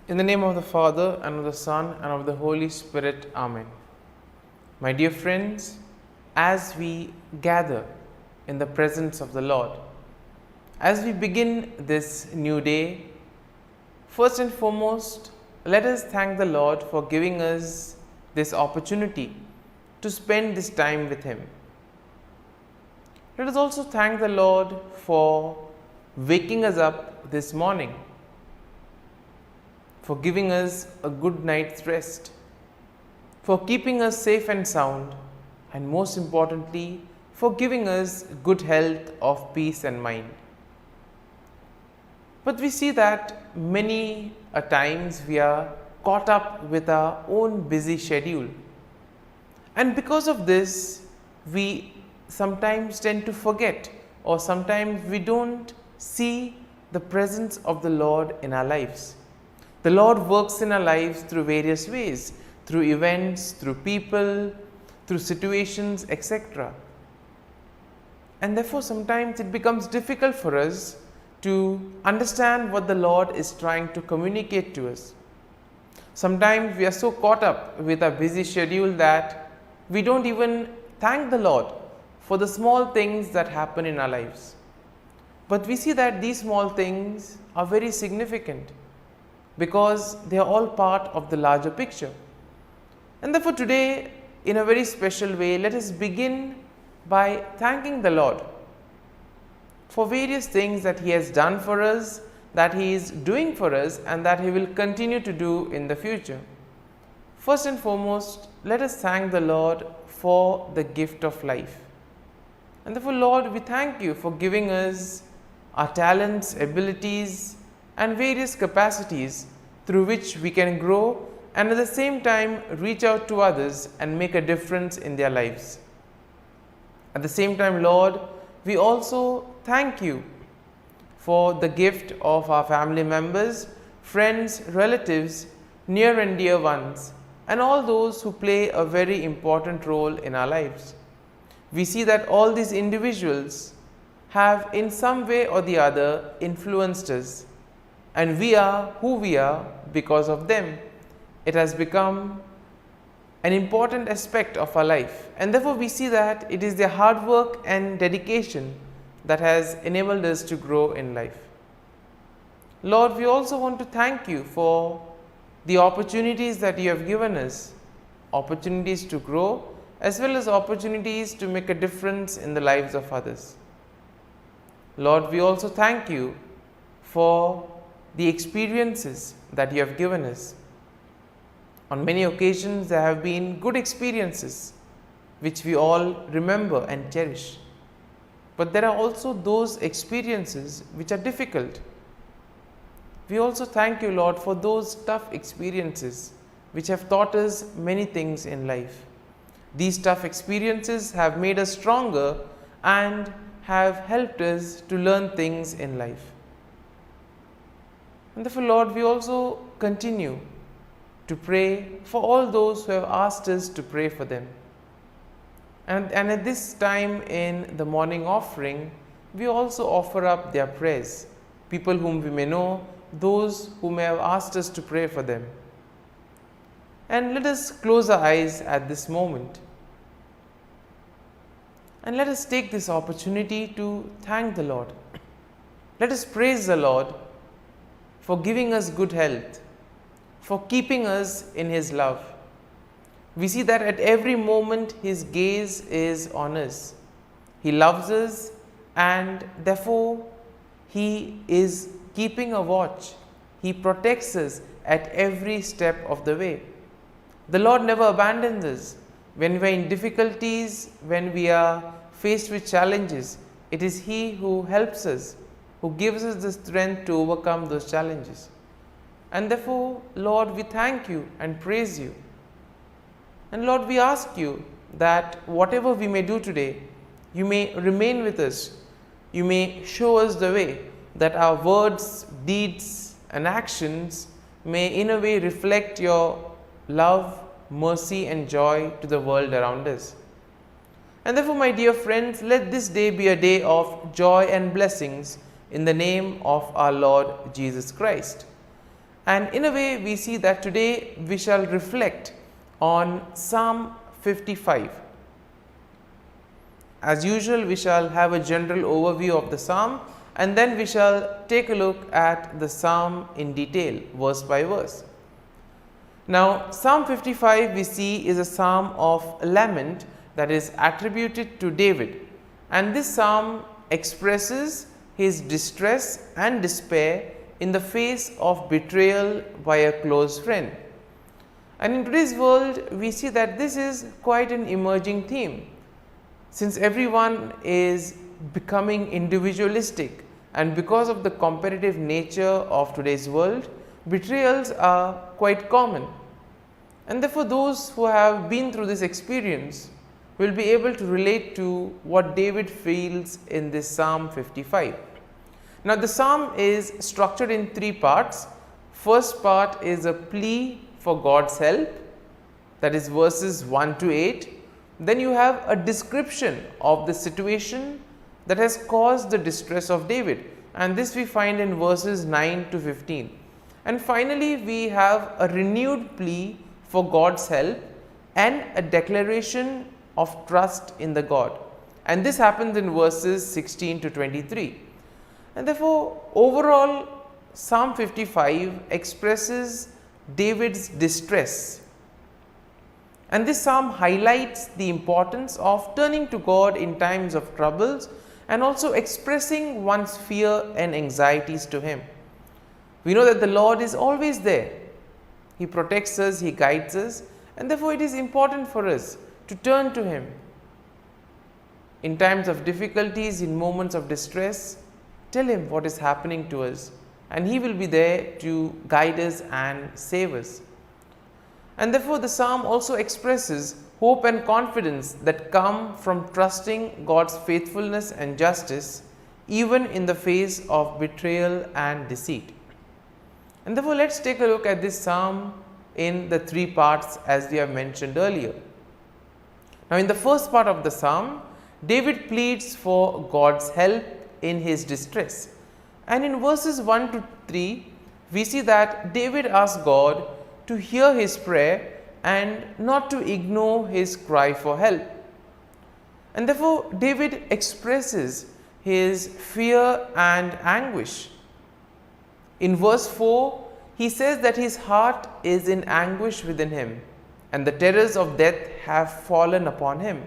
In the name of the Father, and of the Son, and of the Holy Spirit. Amen. My dear friends, as we gather in the presence of the Lord, as we begin this new day, first and foremost, let us thank the Lord for giving us this opportunity to spend this time with Him. Let us also thank the Lord for waking us up this morning, for giving us a good night's rest, for keeping us safe and sound, and most importantly, for giving us good health of peace and mind. But we see that many a times we are caught up with our own busy schedule, and because of this, we sometimes tend to forget, or sometimes we don't see the presence of the Lord in our lives. The Lord works in our lives through various ways, through events, through people, through situations, etc. And therefore, sometimes it becomes difficult for us to understand what the Lord is trying to communicate to us. Sometimes we are so caught up with our busy schedule that we don't even thank the Lord for the small things that happen in our lives. But we see that these small things are very significant, because they are all part of the larger picture. And therefore today, in a very special way, let us begin by thanking the Lord for various things that He has done for us, that He is doing for us, and that He will continue to do in the future. First and foremost, let us thank the Lord for the gift of life. And therefore, Lord, we thank You for giving us our talents, abilities, and various capacities through which we can grow and at the same time reach out to others and make a difference in their lives. At the same time, Lord, we also thank You for the gift of our family members, friends, relatives, near and dear ones, and all those who play a very important role in our lives. We see that all these individuals have in some way or the other influenced us, and we are who we are because of them. It has become an important aspect of our life, and therefore we see that it is their hard work and dedication that has enabled us to grow in life. Lord, we also want to thank You for the opportunities that You have given us, opportunities to grow as well as opportunities to make a difference in the lives of others. Lord, we also thank You for the experiences that You have given us. On many occasions, there have been good experiences which we all remember and cherish. But there are also those experiences which are difficult. We also thank You, Lord, for those tough experiences which have taught us many things in life. These tough experiences have made us stronger and have helped us to learn things in life. And therefore, Lord, we also continue to pray for all those who have asked us to pray for them. And at this time in the morning offering, we also offer up their prayers, people whom we may know, those who may have asked us to pray for them. And let us close our eyes at this moment. And let us take this opportunity to thank the Lord. Let us praise the Lord for giving us good health, for keeping us in His love. We see that at every moment His gaze is on us. He loves us, and therefore He is keeping a watch. He protects us at every step of the way. The Lord never abandons us. When we are in difficulties, when we are faced with challenges, it is He who helps us, who gives us the strength to overcome those challenges. And therefore, Lord, we thank You and praise You. And Lord, we ask You that whatever we may do today, You may remain with us. You may show us the way, that our words, deeds, and actions may in a way reflect Your love, mercy, and joy to the world around us. And therefore, my dear friends, let this day be a day of joy and blessings in the name of our Lord Jesus Christ. And in a way, we see that today we shall reflect on Psalm 55. As usual, we shall have a general overview of the psalm, and then we shall take a look at the psalm in detail, verse by verse. Now, Psalm 55 we see is a psalm of lament that is attributed to David, and this psalm expresses his distress and despair in the face of betrayal by a close friend. And in today's world, we see that this is quite an emerging theme, since everyone is becoming individualistic, and because of the competitive nature of today's world, betrayals are quite common. And therefore, those who have been through this experience will be able to relate to what David feels in this Psalm 55. Now, the psalm is structured in three parts. First part is a plea for God's help, that is verses 1 to 8. Then you have a description of the situation that has caused the distress of David, and this we find in verses 9 to 15. And finally, we have a renewed plea for God's help and a declaration of trust in the God, and this happens in verses 16 to 23. And therefore, overall, Psalm 55 expresses David's distress, and this psalm highlights the importance of turning to God in times of troubles and also expressing one's fear and anxieties to Him. We know that the Lord is always there. He protects us, He guides us, and therefore it is important for us to turn to Him. In times of difficulties, in moments of distress, tell Him what is happening to us, and He will be there to guide us and save us. And therefore, the psalm also expresses hope and confidence that come from trusting God's faithfulness and justice, even in the face of betrayal and deceit. And therefore, let us take a look at this psalm in the three parts as we have mentioned earlier. Now, in the first part of the psalm, David pleads for God's help in his distress. And in verses 1 to 3, we see that David asks God to hear his prayer and not to ignore his cry for help. And therefore, David expresses his fear and anguish. In verse 4, he says that his heart is in anguish within him, and the terrors of death have fallen upon him.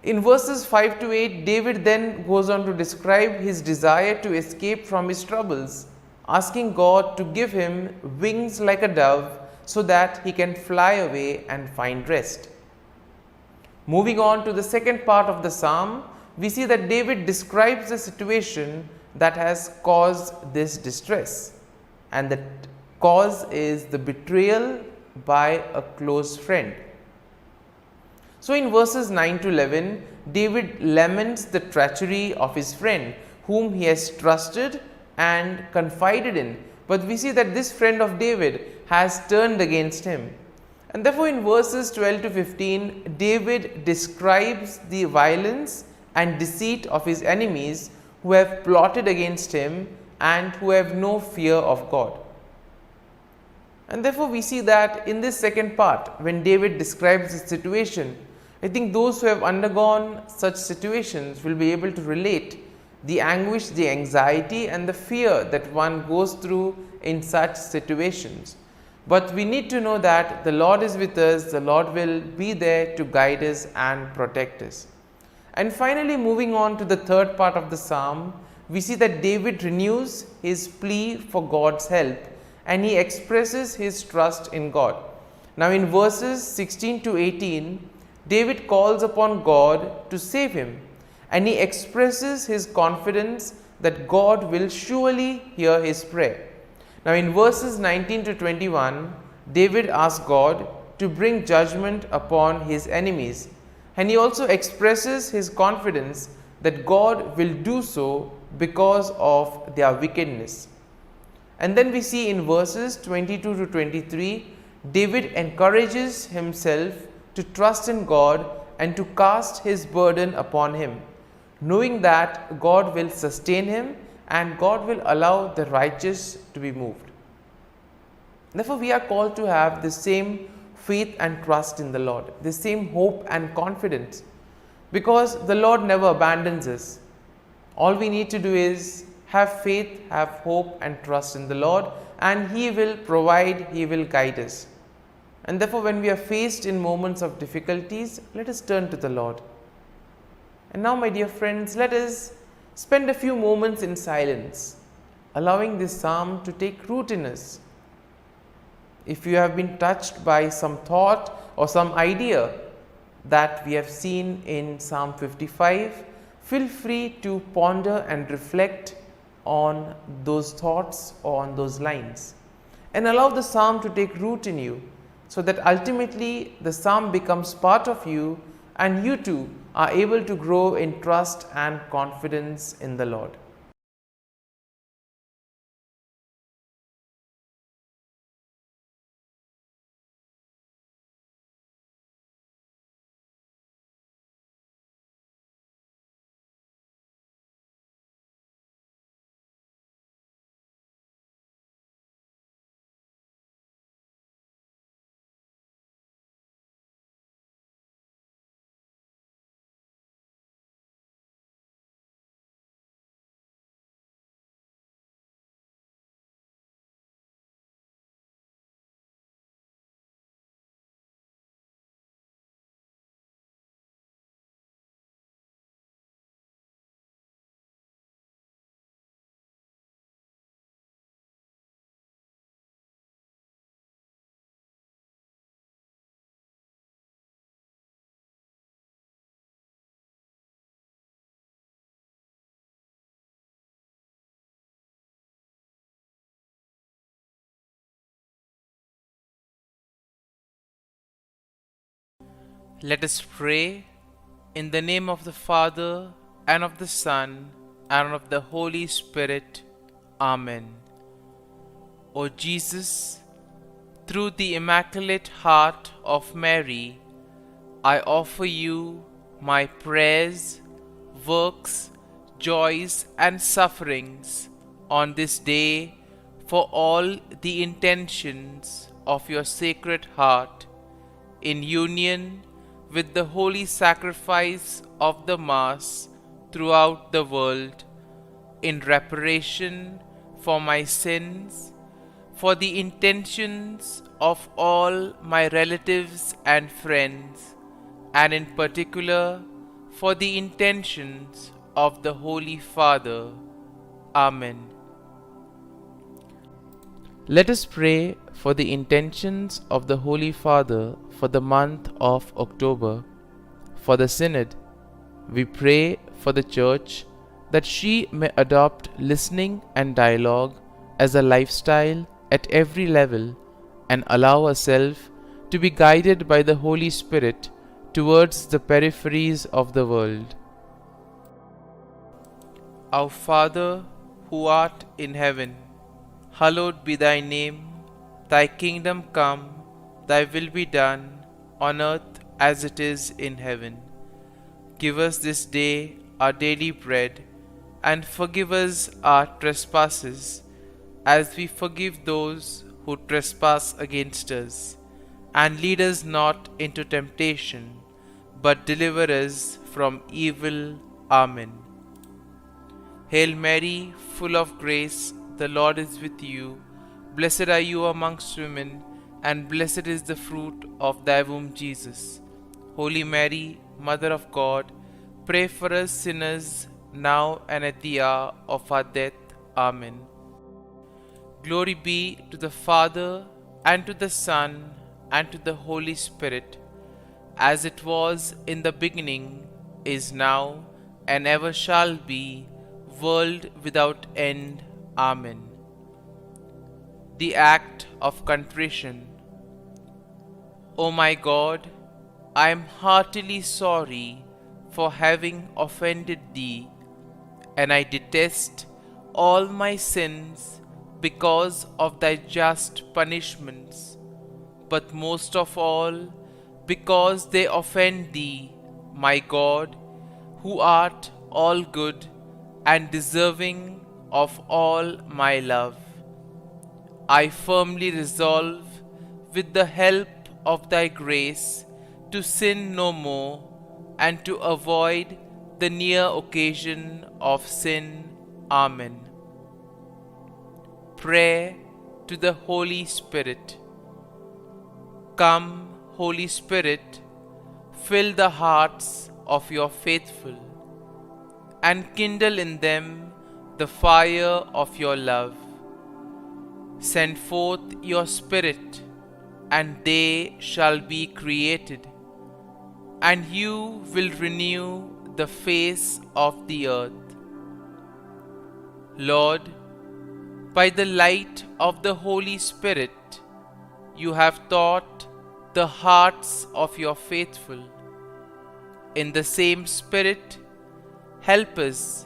In verses 5 to 8, David then goes on to describe his desire to escape from his troubles, asking God to give him wings like a dove so that he can fly away and find rest. Moving on to the second part of the psalm, we see that David describes the situation that has caused this distress, and the cause is the betrayal by a close friend. So, in verses 9 to 11, David laments the treachery of his friend whom he has trusted and confided in, but we see that this friend of David has turned against him. And therefore, in verses 12 to 15, David describes the violence and deceit of his enemies who have plotted against him and who have no fear of God. And therefore, we see that in this second part, when David describes the situation, I think those who have undergone such situations will be able to relate the anguish, the anxiety and the fear that one goes through in such situations. But we need to know that the Lord is with us, the Lord will be there to guide us and protect us. And finally, moving on to the third part of the psalm, we see that David renews his plea for God's help and he expresses his trust in God. Now, in verses 16 to 18, David calls upon God to save him, and he expresses his confidence that God will surely hear his prayer. Now, in verses 19 to 21, David asks God to bring judgment upon his enemies, and he also expresses his confidence that God will do so because of their wickedness. And then we see in verses 22 to 23, David encourages himself to trust in God and to cast his burden upon him, knowing that God will sustain him and God will allow the righteous to be moved. Therefore, we are called to have the same faith and trust in the Lord, the same hope and confidence, because the Lord never abandons us. All we need to do is have faith, have hope and trust in the Lord, and He will provide, He will guide us. And therefore, when we are faced in moments of difficulties, let us turn to the Lord. And now, my dear friends, let us spend a few moments in silence, allowing this psalm to take root in us. If you have been touched by some thought or some idea that we have seen in Psalm 55, feel free to ponder and reflect on those thoughts or on those lines, and allow the psalm to take root in you, so that ultimately the psalm becomes part of you and you too are able to grow in trust and confidence in the Lord. Let us pray. In the name of the Father, and of the Son, and of the Holy Spirit. Amen. O Jesus, through the Immaculate Heart of Mary, I offer you my prayers, works, joys, and sufferings on this day for all the intentions of your Sacred Heart, in union with the holy sacrifice of the Mass throughout the world, in reparation for my sins, for the intentions of all my relatives and friends, and in particular for the intentions of the Holy Father. Amen. Let us pray for the intentions of the Holy Father for the month of October. For the Synod, we pray for the Church that she may adopt listening and dialogue as a lifestyle at every level, and allow herself to be guided by the Holy Spirit towards the peripheries of the world. Our Father, who art in heaven, hallowed be thy name. Thy kingdom come, thy will be done, on earth as it is in heaven. Give us this day our daily bread, and forgive us our trespasses, as we forgive those who trespass against us. And lead us not into temptation, but deliver us from evil. Amen. Hail Mary, full of grace, the Lord is with you. Blessed are you amongst women, and blessed is the fruit of thy womb, Jesus. Holy Mary, Mother of God, pray for us sinners, now and at the hour of our death. Amen. Glory be to the Father, and to the Son, and to the Holy Spirit, as it was in the beginning, is now, and ever shall be, world without end. Amen. The Act of Contrition. O my God, I am heartily sorry for having offended Thee, and I detest all my sins because of Thy just punishments, but most of all because they offend Thee, my God, who art all good and deserving of all my love. I firmly resolve, with the help of thy grace, to sin no more and to avoid the near occasion of sin. Amen. Prayer to the Holy Spirit. Come, Holy Spirit, fill the hearts of your faithful and kindle in them the fire of your love. Send forth your Spirit, and they shall be created, and you will renew the face of the earth. Lord, by the light of the Holy Spirit, you have taught the hearts of your faithful. In the same Spirit, help us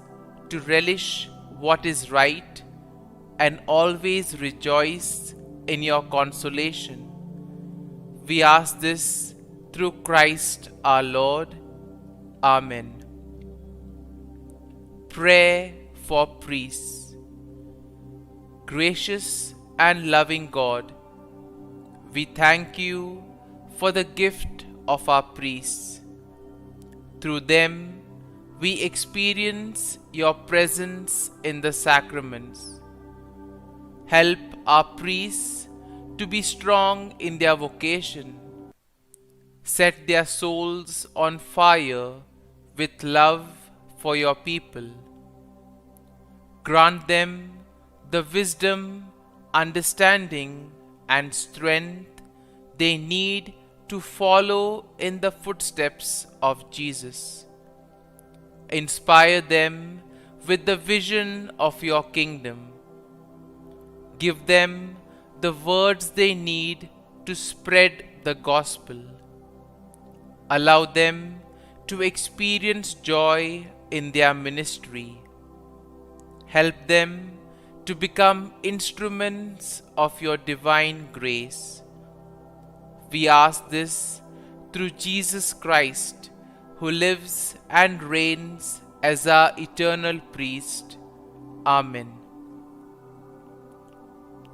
to relish what is right and always rejoice in your consolation. We ask this through Christ our Lord. Amen. Prayer for priests. Gracious and loving God, we thank you for the gift of our priests. Through them, we experience your presence in the sacraments. Help our priests to be strong in their vocation. Set their souls on fire with love for your people. Grant them the wisdom, understanding, and strength they need to follow in the footsteps of Jesus. Inspire them with the vision of your kingdom. Give them the words they need to spread the gospel. Allow them to experience joy in their ministry. Help them to become instruments of your divine grace. We ask this through Jesus Christ, who lives and reigns as our eternal priest. Amen.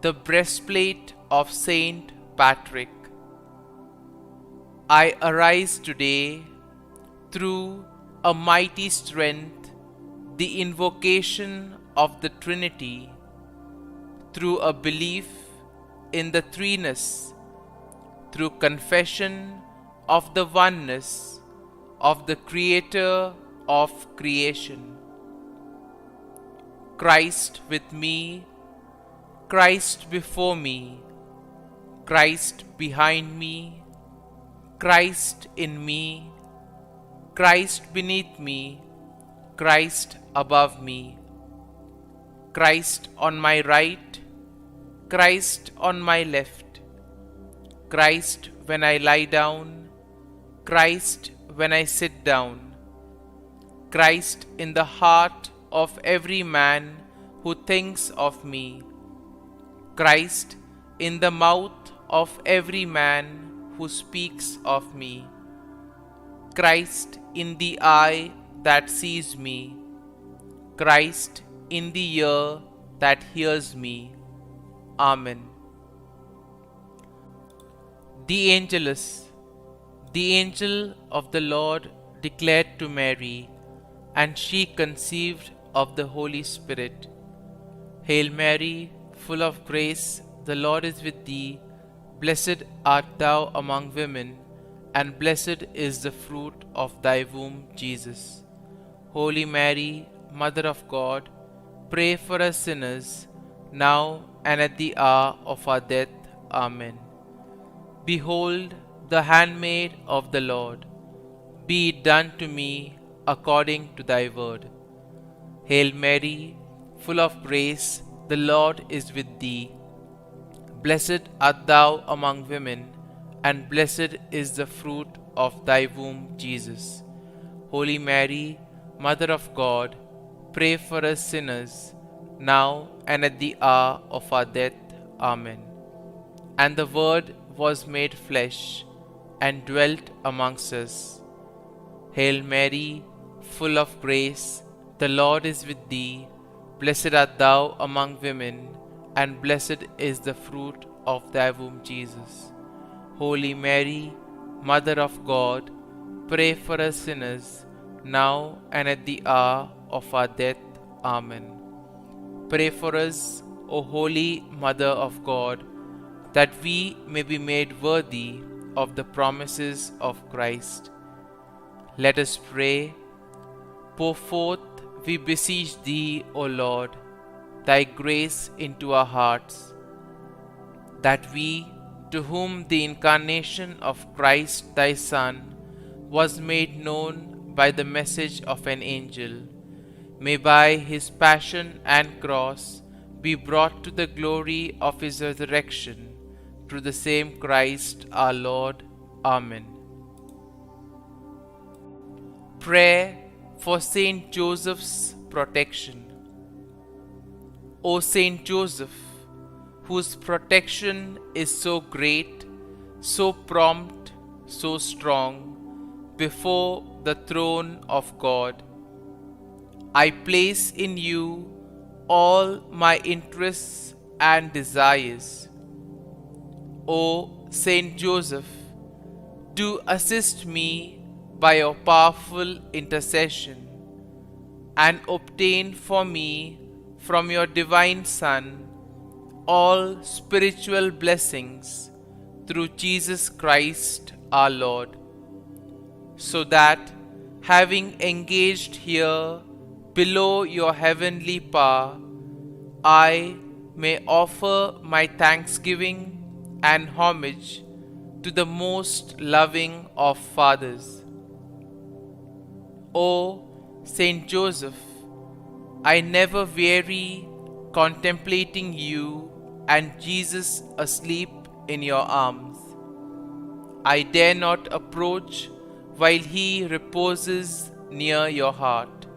The breastplate of Saint Patrick. I arise today through a mighty strength, the invocation of the Trinity, through a belief in the threeness, through confession of the oneness of the Creator of creation. Christ with me, Christ before me, Christ behind me, Christ in me, Christ beneath me, Christ above me, Christ on my right, Christ on my left, Christ when I lie down, Christ when I sit down, Christ in the heart of every man who thinks of me, Christ in the mouth of every man who speaks of me, Christ in the eye that sees me, Christ in the ear that hears me. Amen. The Angelus. The angel of the Lord declared to Mary, and she conceived of the Holy Spirit. Hail Mary, full of grace, the Lord is with thee. Blessed art thou among women, and blessed is the fruit of thy womb, Jesus. Holy Mary, Mother of God, pray for us sinners, now and at the hour of our death. Amen. Behold, the handmaid of the Lord. Be it done to me according to thy word. Hail Mary, full of grace, the Lord is with thee. Blessed art thou among women, and blessed is the fruit of thy womb, Jesus. Holy Mary, Mother of God, pray for us sinners, now and at the hour of our death. Amen. And the Word was made flesh, and dwelt amongst us. Hail Mary, full of grace, the Lord is with thee. Blessed art thou among women, and blessed is the fruit of thy womb, Jesus. Holy Mary, Mother of God, pray for us sinners, now and at the hour of our death. Amen. Pray for us, O Holy Mother of God, that we may be made worthy of the promises of Christ. Let us pray. Pour forth, we beseech thee, O Lord, thy grace into our hearts, that we, to whom the incarnation of Christ thy Son was made known by the message of an angel, may by his passion and cross be brought to the glory of his resurrection, through the same Christ our Lord. Amen. Prayer for Saint Joseph's protection. O Saint Joseph, whose protection is so great, so prompt, so strong, before the throne of God, I place in you all my interests and desires. O Saint Joseph, do assist me by your powerful intercession, and obtain for me from your divine Son all spiritual blessings through Jesus Christ our Lord, so that, having engaged here below your heavenly power, I may offer my thanksgiving and homage to the most loving of fathers. O Saint Joseph, I never weary contemplating you and Jesus asleep in your arms. I dare not approach while he reposes near your heart.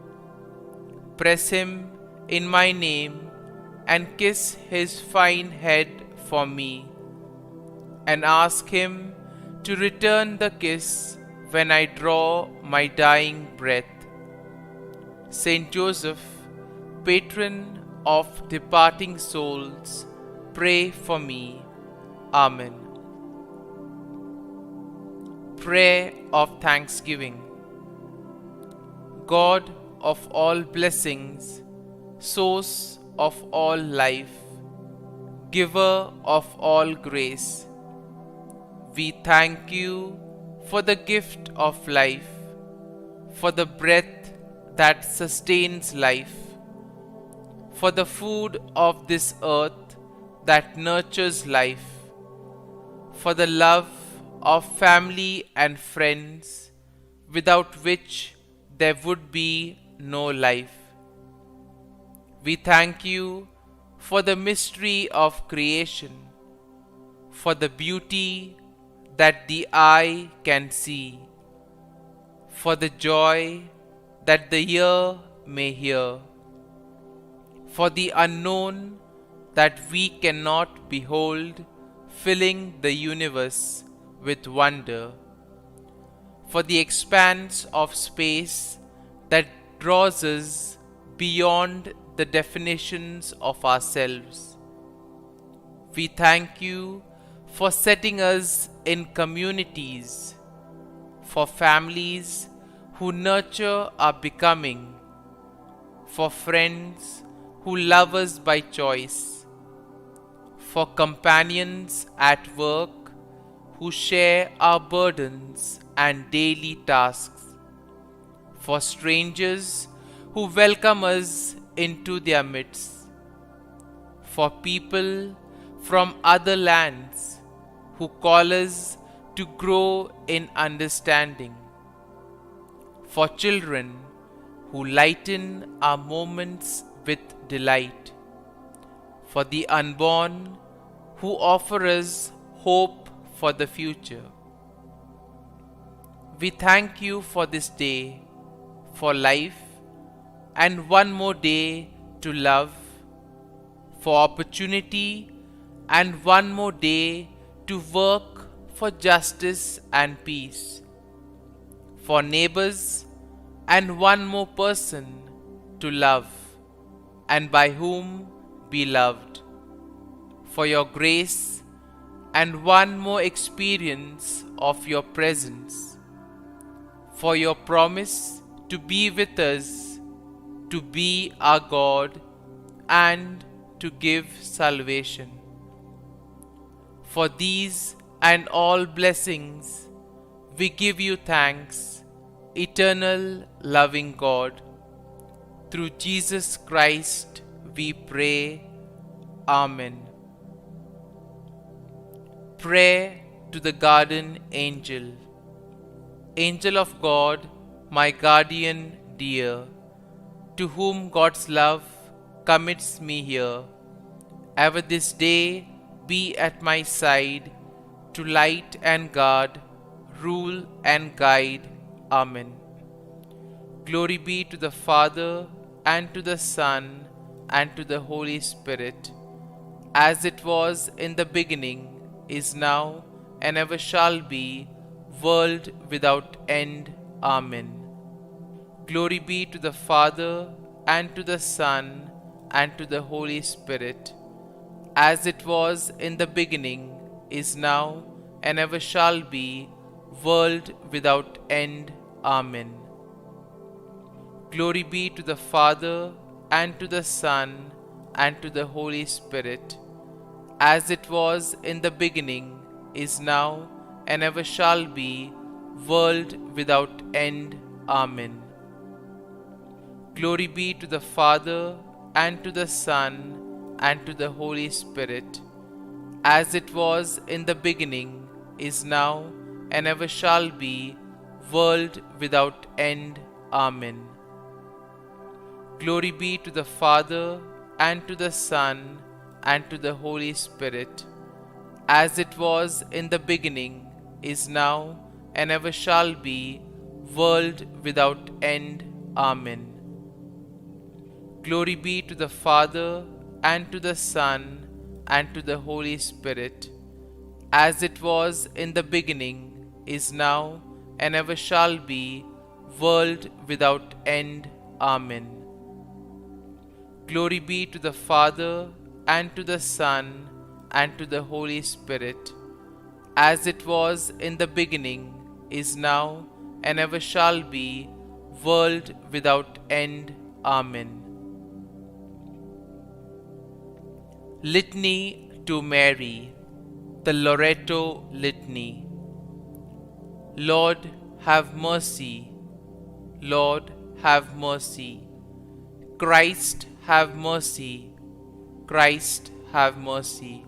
Press him in my name and kiss his fine head for me, and ask him to return the kiss when I draw my dying breath. Saint Joseph, patron of departing souls, pray for me. Amen. Prayer of Thanksgiving. God of all blessings, source of all life, giver of all grace, we thank you for the gift of life, for the breath that sustains life, for the food of this earth that nurtures life, for the love of family and friends, without which there would be no life. We thank you for the mystery of creation, for the beauty that the eye can see, for the joy that the ear may hear, for the unknown that we cannot behold, filling the universe with wonder, for the expanse of space that draws us beyond the definitions of ourselves. We thank you for setting us in communities, for families who nurture our becoming, for friends who love us by choice, for companions at work who share our burdens and daily tasks, for strangers who welcome us into their midst, for people from other lands who call us to grow in understanding, for children who lighten our moments with delight, for the unborn who offer us hope for the future. We thank you for this day, for life, and one more day to love, for opportunity, and one more day to work for justice and peace, for neighbors, and one more person to love, and by whom be loved. for your grace, and one more experience of your presence, for your promise to be with us, to be our God, and to give salvation. For these and all blessings, we give you thanks, eternal loving God. Through Jesus Christ we pray. Amen. Prayer to the Garden Angel. Angel of God, my guardian dear, to whom God's love commits me here, ever this day be at my side, to light and guard, rule and guide. Amen. Glory be to the Father, and to the Son, and to the Holy Spirit, as it was in the beginning, is now, and ever shall be, world without end. Amen. Glory be to the Father, and to the Son, and to the Holy Spirit, as it was in the beginning, is now, and ever shall be, world without end. Amen. Glory be to the Father, and to the Son, and to the Holy Spirit, as it was in the beginning, is now, and ever shall be, world without end. Amen. Glory be to the Father, and to the Son, and to the Holy Spirit, as it was in the beginning, is now, and ever shall be, world without end. Amen. Glory be to the Father, and to the Son, and to the Holy Spirit, as it was in the beginning, is now, and ever shall be, world without end. Amen. Glory be to the Father, and to the Son, and to the Holy Spirit, as it was in the beginning, is now, and ever shall be, world without end. Amen. Glory be to the Father, and to the Son, and to the Holy Spirit, as it was in the beginning, is now, and ever shall be, world without end. Amen. Litany to Mary, the Loreto Litany. Lord, have mercy. Lord, have mercy. Christ, have mercy. Christ, have mercy.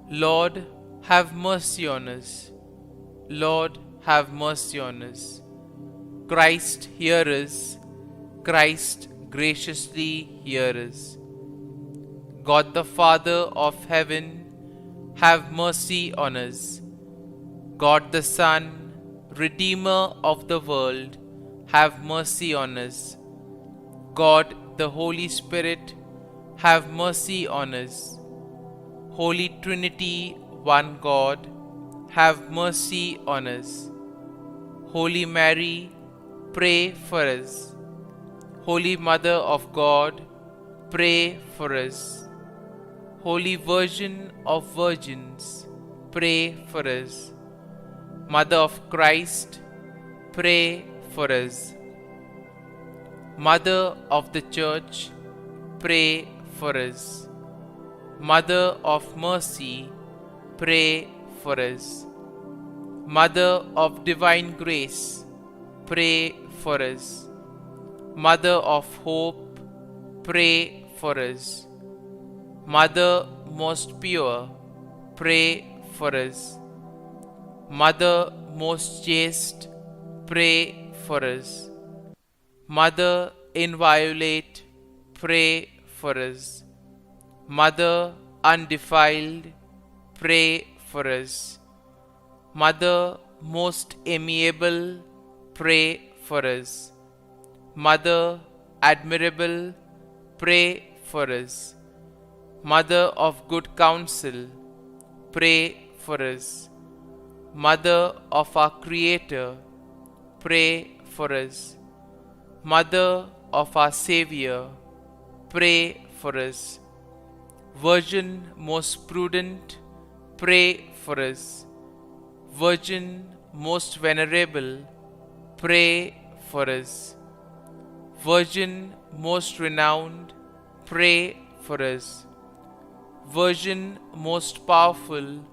Lord, have mercy on us. Lord, have mercy on us. Christ, hear us. Christ, graciously hear us. God the Father of heaven, have mercy on us. God the Son, Redeemer of the world, have mercy on us. God the Holy Spirit, have mercy on us. Holy Trinity, one God, have mercy on us. Holy Mary, pray for us. Holy Mother of God, pray for us. Holy Virgin of Virgins, pray for us. Mother of Christ, pray for us. Mother of the Church, pray for us. Mother of Mercy, pray for us. Mother of Divine Grace, pray for us. Mother of Hope, pray for us. Mother most pure, pray for us. Mother most chaste, pray for us. Mother inviolate, pray for us. Mother undefiled, pray for us. Mother most amiable, pray for us. Mother admirable, pray for us. Mother of good counsel, pray for us. Mother of our Creator, pray for us. Mother of our Savior, pray for us. Virgin most prudent, pray for us. Virgin most venerable, pray for us. Virgin most renowned, pray for us. Virgin most powerful,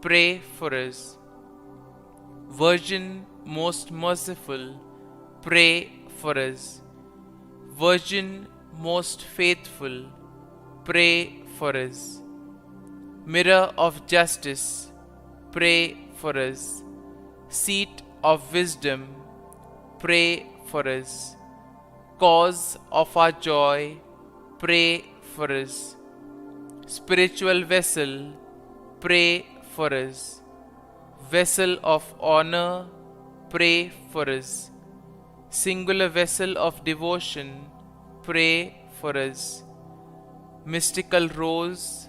pray for us. Virgin most merciful, pray for us. Virgin most faithful, pray for us. Mirror of justice, pray for us. Seat of wisdom, pray for us. Cause of our joy, pray for us. Spiritual vessel, pray for us. Vessel of honor, pray for us. Singular vessel of devotion, pray for us. Mystical rose,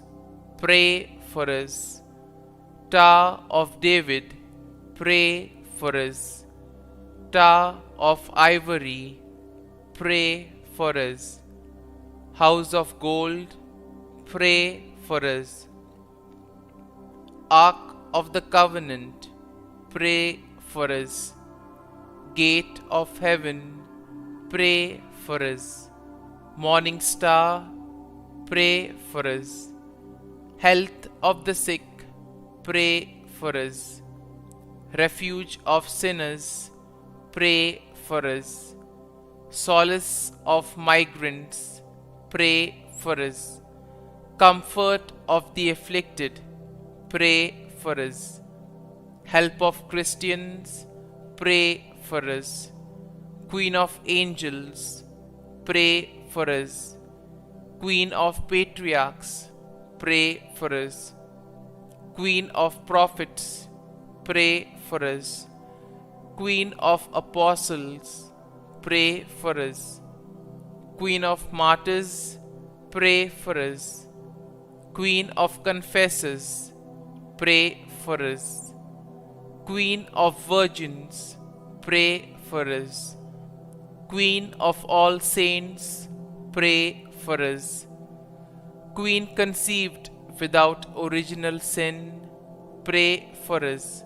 pray for us. Tower of David, pray for us. Tower of ivory, pray for us. House of gold, pray for us. Ark of the covenant, pray for us. Gate of heaven, pray for us. Morning star, pray for us. Health of the sick, pray for us. Refuge of sinners, pray for us. Solace of migrants, pray for us. Comfort of the afflicted, pray for us. Help of Christians, pray for us. Queen of angels, pray for us. Queen of patriarchs, pray for us. Queen of prophets, pray for us. Queen of apostles, pray for us. Queen of martyrs, pray for us. Queen of confessors, pray for us. Queen of virgins, pray for us. Queen of all saints, pray for us. Queen conceived without original sin, pray for us.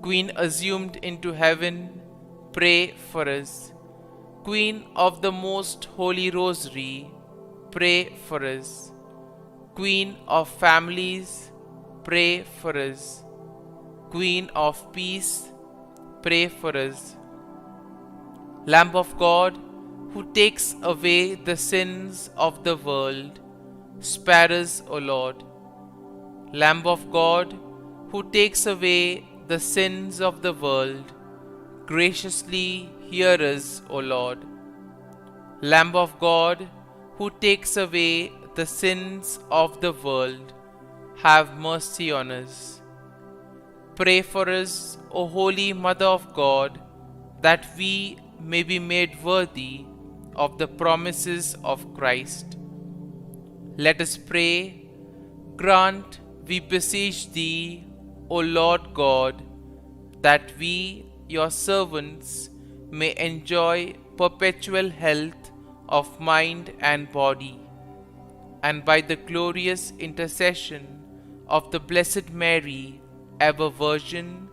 Queen assumed into heaven, pray for us. Queen of the most holy rosary, pray for us. Queen of families, pray for us. Queen of peace, pray for us. Lamb of God, who takes away the sins of the world, spare us, O Lord. Lamb of God, who takes away the sins of the world, graciously hear us, O Lord. Lamb of God, who takes away the sins of the world, have mercy on us. Pray for us, O Holy Mother of God, that we may be made worthy of the promises of Christ. Let us pray. Grant, we beseech Thee, O Lord God, that we, Your servants, may enjoy perpetual health of mind and body, and by the glorious intercession of the Blessed Mary, ever Virgin,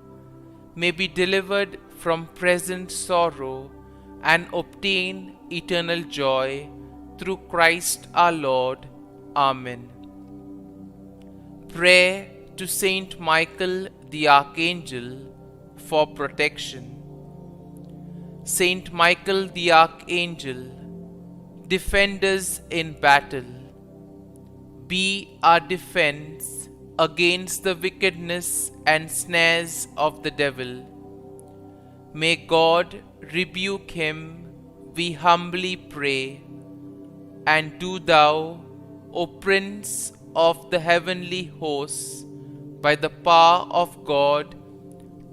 may be delivered from present sorrow and obtain eternal joy through Christ our Lord. Amen. Prayer to Saint Michael the Archangel for protection. Saint Michael the Archangel, defend us in battle. Be our defense against the wickedness and snares of the devil. May God rebuke him, we humbly pray. And do Thou, O Prince of the heavenly hosts, by the power of God,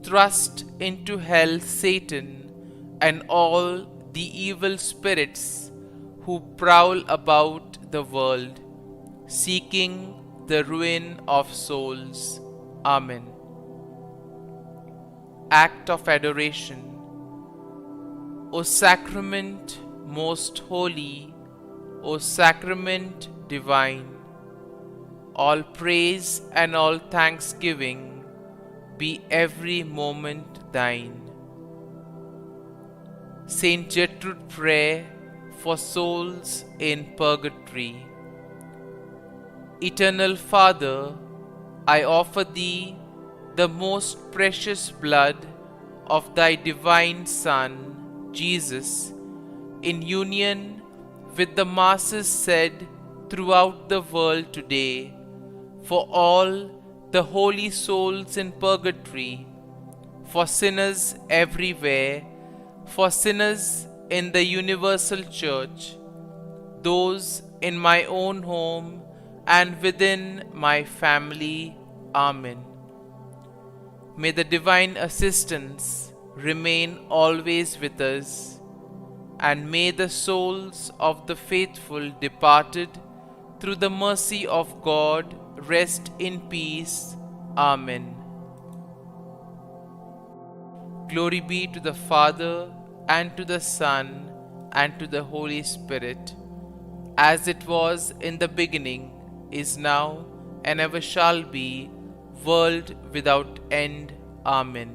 thrust into hell Satan and all the evil spirits who prowl about the world, seeking the ruin of souls. Amen. Act of Adoration. O Sacrament most holy, O Sacrament divine, all praise and all thanksgiving be every moment thine. Saint Gertrude, prayer for souls in purgatory. Eternal Father, I offer thee the most precious blood of thy divine Son, Jesus, in union with the masses said throughout the world today, for all the holy souls in purgatory, for sinners everywhere, for sinners in the universal church, those in my own home and within my family. Amen. May the divine assistance remain always with us, and may the souls of the faithful departed through the mercy of God rest in peace. Amen. Glory be to the Father, and to the Son, and to the Holy Spirit, as it was in the beginning, is now, and ever shall be, world without end. Amen.